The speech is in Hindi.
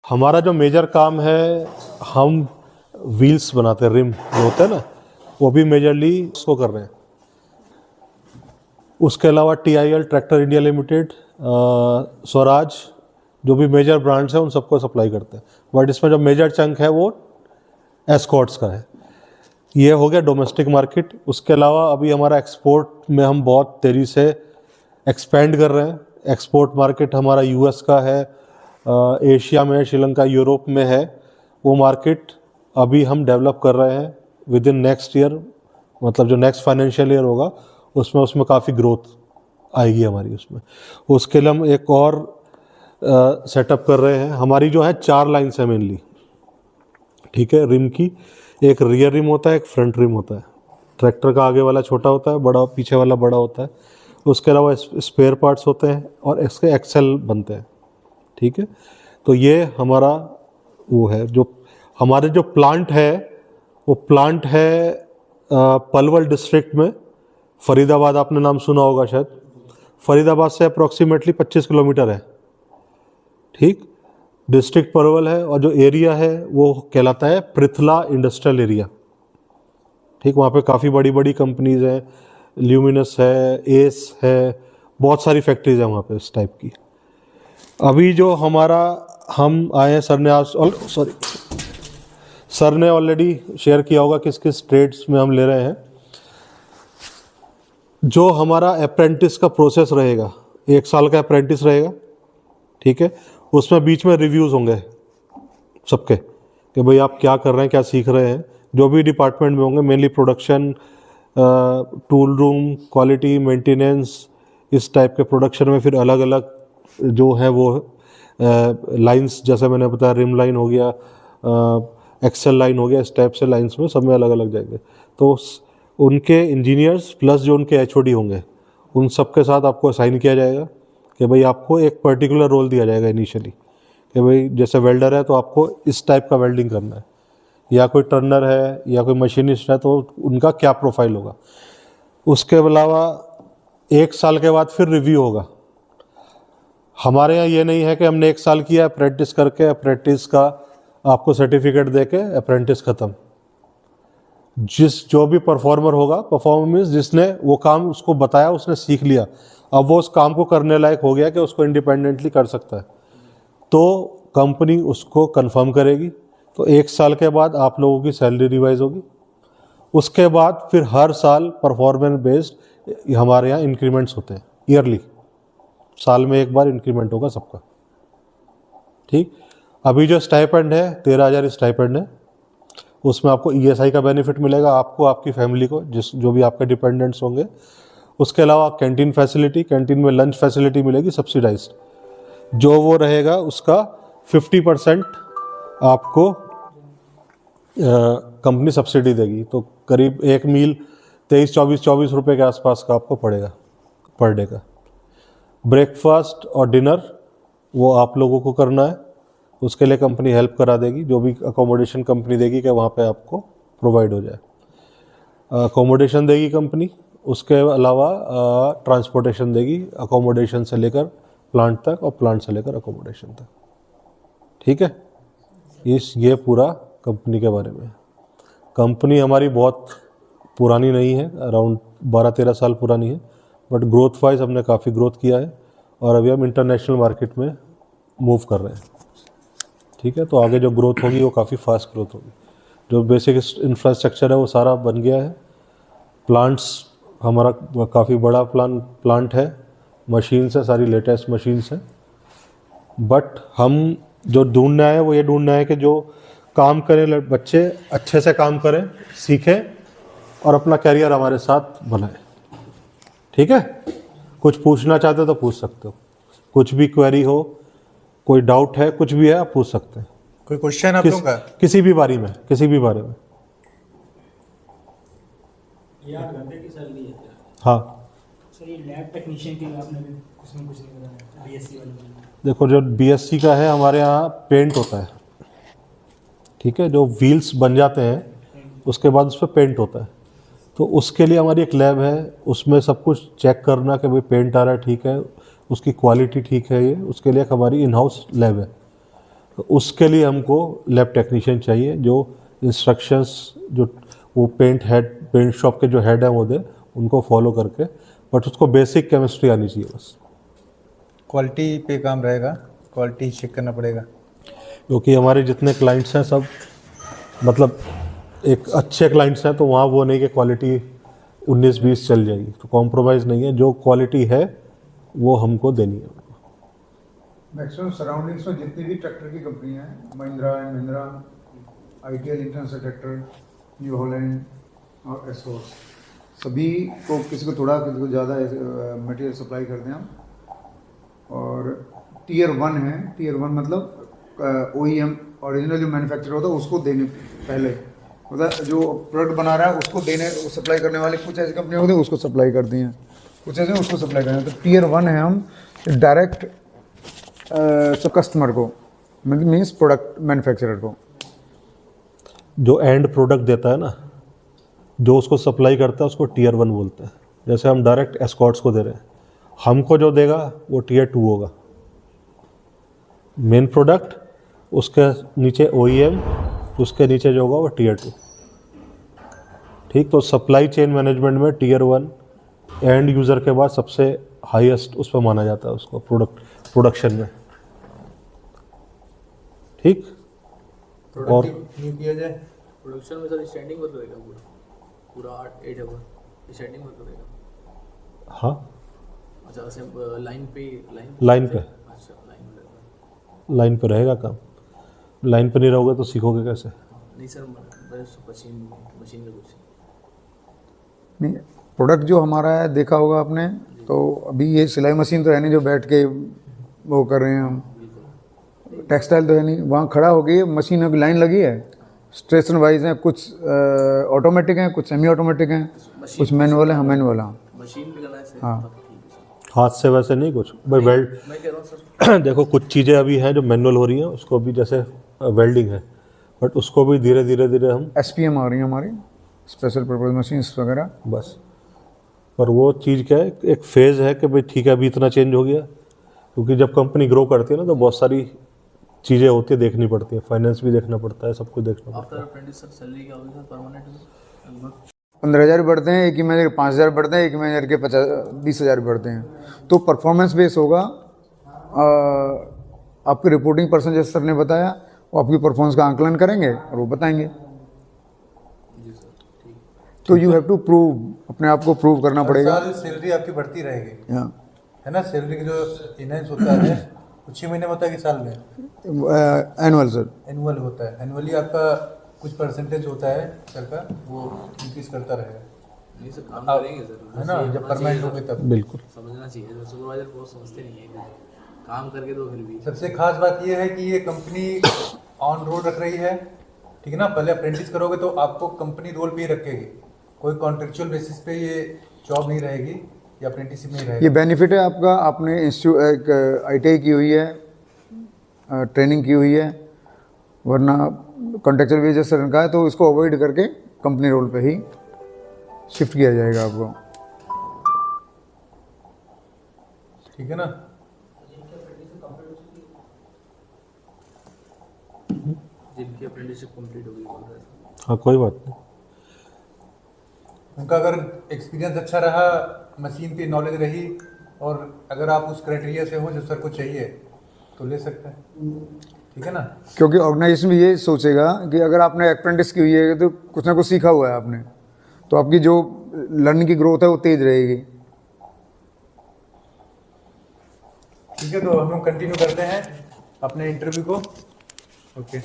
हमारा जो मेजर काम है, हम व्हील्स बनाते हैं, रिम जो होते हैं ना, वो भी मेजरली उसको कर रहे हैं। उसके अलावा TIL tractor India limited, Swaraj, जो भी मेजर ब्रांड्स हैं उन सबको सप्लाई करते हैं। बट इसमें जो मेजर चंक है वो एस्कॉर्ट्स का है। ये हो गया डोमेस्टिक मार्केट। उसके अलावा अभी हमारा एक्सपोर्ट में हम बहुत तेज़ी से एक्सपेंड कर रहे हैं। एक्सपोर्ट मार्केट हमारा US का है, एशिया में, श्रीलंका, यूरोप में है। वो मार्केट अभी हम डेवलप कर रहे हैं। विद इन नेक्स्ट ईयर, मतलब जो नेक्स्ट फाइनेंशियल ईयर होगा उसमें काफ़ी ग्रोथ आएगी हमारी उसमें। उसके लिए हम एक और सेटअप कर रहे हैं। हमारी जो है 4 लाइन्स है मेनली, ठीक है, रिम की। एक रियर रिम होता है, एक फ्रंट रिम होता है। ट्रैक्टर का आगे वाला छोटा होता है, बड़ा पीछे वाला बड़ा होता है। उसके अलावा स्पेयर पार्ट्स होते हैं और इसके एक्सेल बनते हैं, ठीक है। तो ये हमारा वो है। जो हमारे जो प्लांट है वो प्लांट है पलवल डिस्ट्रिक्ट में, फरीदाबाद, आपने नाम सुना होगा शायद। फरीदाबाद से अप्रॉक्सीमेटली 25 किलोमीटर है, ठीक। डिस्ट्रिक्ट पलवल है और जो एरिया है वो कहलाता है पृथला इंडस्ट्रियल एरिया, ठीक। वहाँ पे काफ़ी बड़ी बड़ी कंपनीज हैं, ल्यूमिनस है, एस है, बहुत सारी फैक्ट्रीज हैं वहाँ पे इस टाइप की। अभी जो हमारा हम आए हैं, सर ने ऑलरेडी शेयर किया होगा किस किस ट्रेड्स में हम ले रहे हैं। जो हमारा अप्रेंटिस का प्रोसेस रहेगा, 1 साल का अप्रेंटिस रहेगा, ठीक है। उसमें बीच में रिव्यूज़ होंगे सबके कि भाई आप क्या कर रहे हैं, क्या सीख रहे हैं। जो भी डिपार्टमेंट में होंगे, mainly production, tool room, quality, maintenance, इस टाइप के प्रोडक्शन में फिर अलग अलग जो है वो लाइंस, जैसे मैंने बताया, रिम लाइन हो गया, एक्सेल लाइन हो गया, इस टाइप से लाइंस में सब में अलग अलग जाएंगे। तो उनके इंजीनियर्स प्लस जो उनके HOD होंगे, उन सब के साथ आपको असाइन किया जाएगा कि भाई आपको एक पर्टिकुलर रोल दिया जाएगा इनिशियली कि भाई जैसे वेल्डर है तो आपको इस टाइप का वेल्डिंग करना है, या कोई टर्नर है या कोई मशीनिस्ट है तो उनका क्या प्रोफाइल होगा। उसके अलावा 1 साल के बाद फिर रिव्यू होगा। हमारे यहाँ ये नहीं है कि हमने 1 साल किया अप्रेंटिस करके, अप्रेंटिस का आपको सर्टिफिकेट दे के अप्रेंटिस ख़त्म। जो भी परफॉर्मर होगा, परफॉर्मेंस जिसने वो काम उसको बताया, उसने सीख लिया, अब वो उस काम को करने लायक हो गया कि उसको इंडिपेंडेंटली कर सकता है, तो कंपनी उसको कंफर्म करेगी। तो 1 साल के बाद आप लोगों की सैलरी रिवाइज होगी। उसके बाद फिर हर साल परफॉर्मेंस बेस्ड हमारे यहाँ इंक्रीमेंट्स होते हैं, ईयरली, साल में 1 बार इंक्रीमेंट होगा सबका, ठीक। अभी जो स्टाइपेंड है 13,000 स्टाइपेंड है। उसमें आपको ESI का बेनिफिट मिलेगा, आपको, आपकी फैमिली को, जो भी आपके डिपेंडेंट्स होंगे। उसके अलावा कैंटीन फैसिलिटी, कैंटीन में लंच फैसिलिटी मिलेगी सब्सिडाइज्ड। जो वो रहेगा उसका 50% आपको कंपनी सब्सिडी देगी। तो करीब एक मील 23-24 रुपये के आसपास का आपको पड़ेगा पर डे का। ब्रेकफास्ट और डिनर वो आप लोगों को करना है, उसके लिए कंपनी हेल्प करा देगी। जो भी अकोमोडेशन कंपनी देगी कि वहाँ पे आपको प्रोवाइड हो जाए, अकोमोडेशन देगी कंपनी। उसके अलावा ट्रांसपोर्टेशन देगी, अकोमोडेशन से लेकर प्लांट तक और प्लांट से लेकर अकोमोडेशन तक, ठीक है। ये पूरा कंपनी के बारे में। कंपनी हमारी बहुत पुरानी नहीं है, अराउंड 12-13 साल पुरानी है, बट ग्रोथ वाइज हमने काफ़ी ग्रोथ किया है और अभी हम इंटरनेशनल मार्केट में मूव कर रहे हैं, ठीक है। तो आगे जो ग्रोथ होगी वो काफ़ी फास्ट ग्रोथ होगी। जो बेसिक इंफ्रास्ट्रक्चर है वो सारा बन गया है। प्लांट्स, हमारा काफ़ी बड़ा प्लांट है, मशीन्स है, सारी लेटेस्ट मशीन्स हैं। बट हम जो ढूंढना है वो ये ढूंढना है कि जो काम करें बच्चे, अच्छे से काम करें, सीखें और अपना करियर हमारे साथ बनाएं, ठीक है। कुछ पूछना चाहते हो तो पूछ सकते हो, कुछ भी क्वेरी हो, कोई डाउट है, कुछ भी है, आप पूछ सकते हैं। कोई क्वेश्चन आप लोगों का? किसी भी बारे में, किसी भी बारे में। ये 8 घंटे की सैलरी है क्या? हाँ सर, ये लैब टेक्नीशियन के लिए आपने भी कुछ नहीं बताया, BSc वाले। देखो, जो BSc का है हमारे यहाँ पेंट होता है, ठीक है। जो व्हील्स बन जाते हैं उसके बाद उस पर पेंट होता है, तो उसके लिए हमारी एक लैब है। उसमें सब कुछ चेक करना कि भाई पेंट आ रहा है ठीक है, उसकी क्वालिटी ठीक है, ये उसके लिए एक हमारी इन हाउस लैब है। तो उसके लिए हमको लैब टेक्नीशियन चाहिए जो इंस्ट्रक्शंस जो वो पेंट शॉप के जो हेड हैं वो दे उनको फॉलो करके, बट उसको बेसिक केमिस्ट्री आनी चाहिए बस। क्वालिटी पे काम रहेगा, क्वालिटी चेक करना पड़ेगा। क्योंकि हमारे जितने क्लाइंट्स हैं सब मतलब एक अच्छे क्लाइंट्स हैं, तो वहाँ वो नहीं कि क्वालिटी 19-20 चल जाएगी, तो कॉम्प्रोमाइज़ नहीं है, जो क्वालिटी है वो हमको देनी है। मैक्सिमम सराउंडिंग्स में जितनी भी ट्रैक्टर की कंपनियां हैं, Mahindra and Mahindra, ITL international tractor, new Holland और एसोर्स, सभी को किसी को थोड़ा किसी को ज़्यादा मटेरियल सप्लाई करते हैं हम। और टीयर 1 है, टीयर 1 मतलब OEM ओरिजिनल जो मैन्युफैक्चर होता है उसको देने पहले, मतलब जो प्रोडक्ट बना रहा है उसको देने सप्लाई करने वाले कुछ ऐसी कंपनियाँ होती हैं उसको सप्लाई करती हैं, कुछ ऐसे उसको सप्लाई करते हैं। तो टीयर 1 है हम डायरेक्ट कस्टमर को, मीन्स प्रोडक्ट मैन्युफैक्चरर को। जो एंड प्रोडक्ट देता है ना, जो उसको सप्लाई करता है उसको टीयर 1 बोलते हैं। जैसे हम डायरेक्ट एस्कॉर्ट्स को दे रहे हैं, हमको जो देगा वो टीयर 2 होगा। मेन प्रोडक्ट, उसके नीचे OEM, उसके नीचे जो होगा वो टीयर 2। ठीक, तो सप्लाई चेन मैनेजमेंट में टीयर 1 एंड यूज़र के बाद सबसे हाईएस्ट उस पर माना जाता है उसको प्रोडक्शन में। ठीक, और प्रोडक्टिव किया जाए प्रोडक्शन में सर स्टैंडिंग वर्क रहेगा पूरा 8 आवर स्टैंडिंग वर्क रहेगा। हाँ, अच्छा ऐसे लाइन पे अच्छा लाइन पे रहेगा काम। लाइन पे नहीं रहोगे तो सीखोगे कैसे? नहीं सर, मशीन का कुछ नहीं, प्रोडक्ट जो हमारा है देखा होगा आपने, तो अभी ये सिलाई मशीन तो है नहीं जो बैठ के वो कर रहे हैं हम, टेक्सटाइल तो है नहीं, वहाँ खड़ा हो गई मशीन, अभी लाइन लगी है, स्टेशन वाइज हैं, कुछ ऑटोमेटिक हैं, कुछ सेमी ऑटोमेटिक हैं, कुछ मैनुअल है, मैनुअल है। मशीन पे करना है सर। हाँ। ठीक है सर। हाथ से वैसे नहीं कुछ भाई, वेल्ड मैं कह रहा हूँ सर, देखो कुछ चीज़ें अभी हैं जो मैनुअल हो रही हैं, उसको भी जैसे वेल्डिंग है, बट उसको भी धीरे धीरे हम SPM आ रही है हमारी, स्पेशल पर्पज मशीन्स वगैरह। बस। पर वो चीज़ क्या है, एक फेज़ है कि भाई ठीक है अभी इतना चेंज हो गया, क्योंकि जब कंपनी ग्रो करती है ना तो बहुत सारी चीज़ें होती है, देखनी पड़ती है, फाइनेंस भी देखना पड़ता है, सब कुछ देखना पड़ता आफ्टर अप्रेंटिस सर सैलरी क्या होगी सर परमानेंट? 15,000 बढ़ते हैं, एक ही मैनेजर 5,000 बढ़ते हैं, एक ही मैनेजर के 20,000 बढ़ते हैं। तो परफॉर्मेंस बेस होगा। आपकी रिपोर्टिंग पर्सन जैसे सर ने बताया, वो आपकी परफॉर्मेंस का आंकलन करेंगे और वो बताएंगे। तो यू हैव टू प्रूव, अपने आप को प्रूव करना पड़ेगा। सैलरी आपकी बढ़ती रहेगी, हाँ, है ना? सैलरी की जो इनहेंस होता है कुछ 6 महीने में होता है कि साल में? एनुअल सर, एनुअल होता है। एनुअली आपका कुछ परसेंटेज होता है सर का, वो इंक्रीज करता रहेगा, नहीं सर, काम करेंगे सर, है ना? जब परमानेंट होगे तब। बिल्कुल। समझना चाहिए, सुपरवाइजर बहुत समझते नहीं है, काम करके तो फिर भी। सबसे खास बात यह है कि ये कंपनी ऑन रोड रख रही है, ठीक है ना? पहले अप्रेंटिस करोगे तो आपको कंपनी रोल पे ही रखेगी, कोई कॉन्ट्रेक्चुअल बेसिस पे ये जॉब नहीं रहेगी या अप्रेंटिसशिप नहीं रहेगी। ये बेनिफिट है आपका। आपने इंस्टीट्यूट ITI की हुई है, ट्रेनिंग की हुई है, वरना कॉन्ट्रेक्चुअल बेसिस से रखा है, तो इसको अवॉइड करके कंपनी रोल पे ही शिफ्ट किया जाएगा आपको, ठीक है ना? जिनकी अप्रेंटिसशिप कंप्लीट होगी बोल रहे हैं। हाँ, कोई बात नहीं। उनका अगर एक्सपीरियंस अच्छा रहा, मशीन पे नॉलेज रही, और अगर आप उस क्राइटेरिया से हो जो सर को चाहिए तो ले सकते हैं, ठीक है ना? क्योंकि ऑर्गेनाइजेशन भी ये सोचेगा कि अगर आपने अप्रेंटिस की हुई है तो कुछ ना कुछ सीखा हुआ है आपने, तो आपकी जो लर्निंग की ग्रोथ है वो तेज रहेगी। ठीक है, तो हम लोग कंटिन्यू करते हैं अपने इंटरव्यू को। ओके।